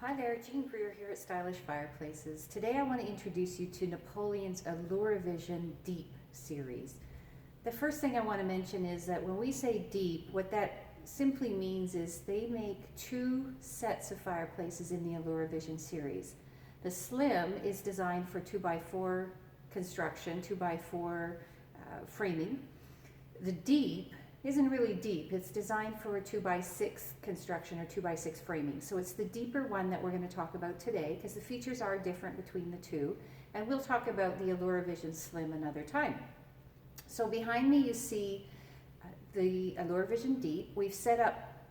Hi there, Jean Greer here at Stylish Fireplaces. Today I want to introduce you to Napoleon's Alluravision Deep series. The first thing I want to mention is that when we say deep, what that simply means is they make two sets of fireplaces in the Alluravision series. The Slim is designed for 2x4 construction, 2x4 framing. The Deep isn't really deep. It's designed for a 2x6 construction or 2x6 framing. So it's the deeper one that we're going to talk about today because the features are different between the two. And we'll talk about the Alluravision Slim another time. So behind me you see the Alluravision Deep. We've set up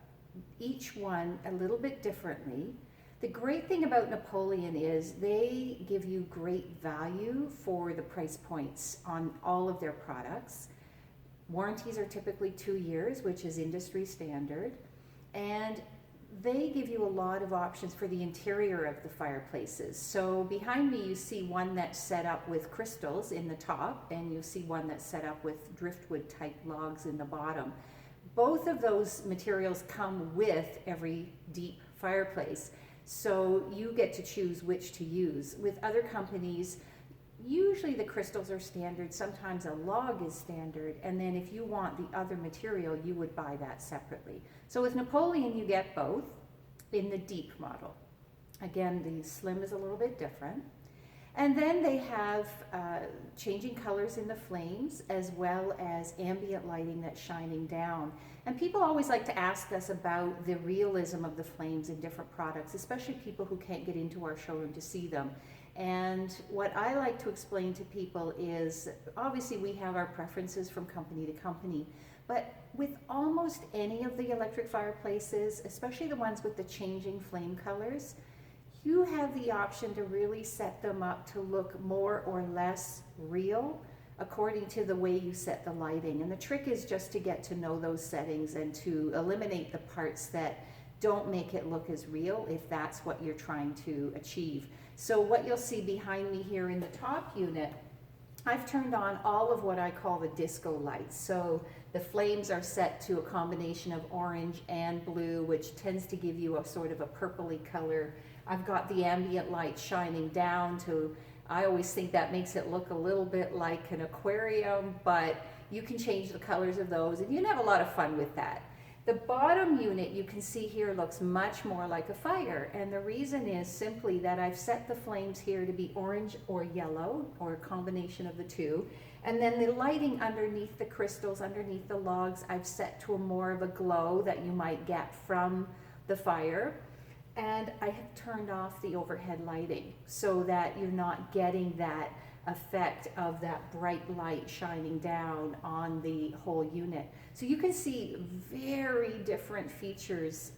each one a little bit differently. The great thing about Napoleon is they give you great value for the price points on all of their products. Warranties are typically 2 years, which is industry standard, and they give you a lot of options for the interior of the fireplaces. So behind me you see one that's set up with crystals in the top, and you see one that's set up with driftwood type logs in the bottom. Both of those materials come with every deep fireplace, so you get to choose which to use. With other companies, usually the crystals are standard, sometimes a log is standard, and then if you want the other material, you would buy that separately. So with Napoleon, you get both in the deep model. Again, the Slim is a little bit different. And then they have changing colors in the flames as well as ambient lighting that's shining down. And people always like to ask us about the realism of the flames in different products, especially people who can't get into our showroom to see them. And what I like to explain to people is, obviously we have our preferences from company to company, but with almost any of the electric fireplaces, especially the ones with the changing flame colors, you have the option to really set them up to look more or less real according to the way you set the lighting. And the trick is just to get to know those settings and to eliminate the parts that don't make it look as real if that's what you're trying to achieve. So what you'll see behind me here in the top unit, I've turned on all of what I call the disco lights. So the flames are set to a combination of orange and blue, which tends to give you a sort of a purpley color. I've got the ambient light shining down to, I always think that makes it look a little bit like an aquarium, but you can change the colors of those and you can have a lot of fun with that. The bottom unit you can see here looks much more like a fire, and the reason is simply that I've set the flames here to be orange or yellow, or a combination of the two, and then the lighting underneath the crystals, underneath the logs, I've set to a more of a glow that you might get from the fire. And I have turned off the overhead lighting so that you're not getting that effect of that bright light shining down on the whole unit. So you can see very different features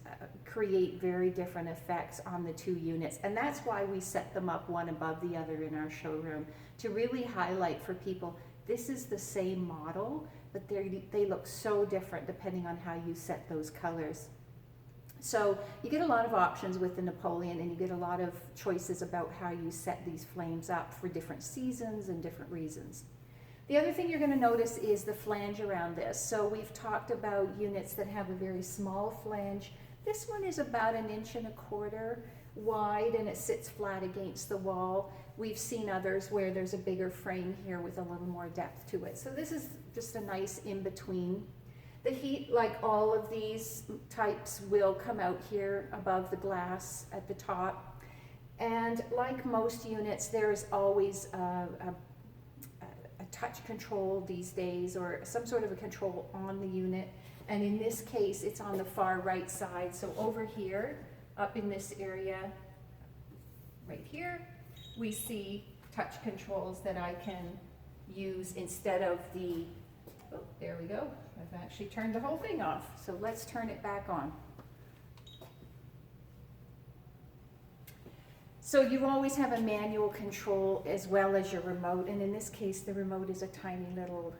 create very different effects on the two units, and that's why we set them up one above the other in our showroom to really highlight for people this is the same model, but they look so different depending on how you set those colors. So you get a lot of options with the Napoleon, and you get a lot of choices about how you set these flames up for different seasons and different reasons. The other thing you're going to notice is the flange around this. So we've talked about units that have a very small flange. This one is about 1.25 inches wide and it sits flat against the wall. We've seen others where there's a bigger frame here with a little more depth to it. So this is just a nice in-between. The heat, like all of these types, will come out here above the glass at the top. And like most units, there's always a touch control these days, or some sort of a control on the unit. And in this case, it's on the far right side. So over here, up in this area, right here, we see touch controls that I can use instead of the, oh, there we go. I've actually turned the whole thing off. So let's turn it back on. So you always have a manual control as well as your remote, and in this case the remote is a tiny little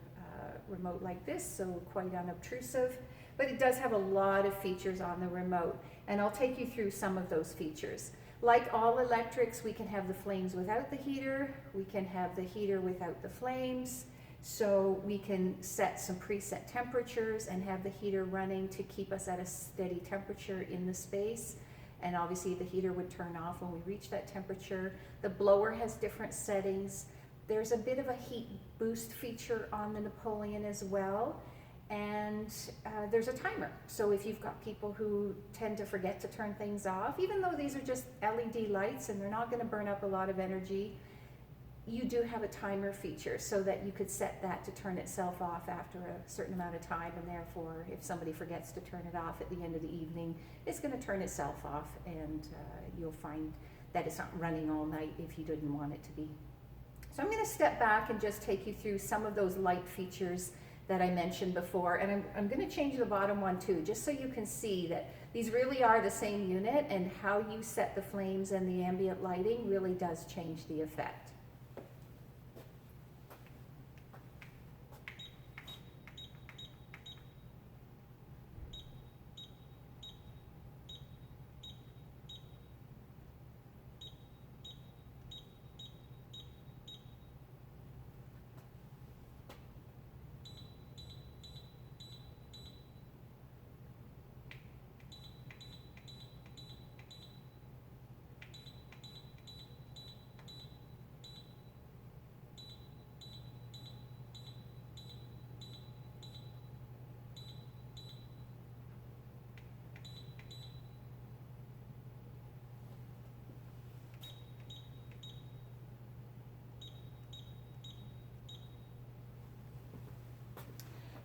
remote like this, so quite unobtrusive, but it does have a lot of features on the remote, and I'll take you through some of those features. Like all electrics, we can have the flames without the heater, we can have the heater without the flames, so we can set some preset temperatures and have the heater running to keep us at a steady temperature in the space. and obviously the heater would turn off when we reach that temperature. The blower has different settings. There's a bit of a heat boost feature on the Napoleon as well, and there's a timer. So if you've got people who tend to forget to turn things off, even though these are just LED lights and they're not going to burn up a lot of energy, you do have a timer feature so that you could set that to turn itself off after a certain amount of time, and therefore if somebody forgets to turn it off at the end of the evening, it's going to turn itself off, and you'll find that it's not running all night if you didn't want it to be. So I'm going to step back and just take you through some of those light features that I mentioned before, and I'm going to change the bottom one too, just so you can see that these really are the same unit, and how you set the flames and the ambient lighting really does change the effect.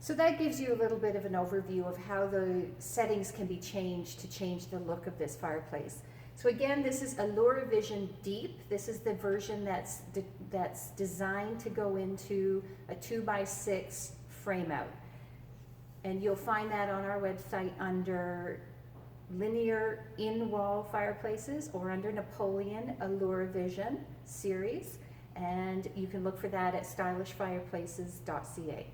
So that gives you a little bit of an overview of how the settings can be changed to change the look of this fireplace. So again, this is Alluravision Deep. This is the version that's designed to go into a 2x6 frame out. And you'll find that on our website under linear in-wall fireplaces, or under Napoleon Alluravision series. And you can look for that at stylishfireplaces.ca.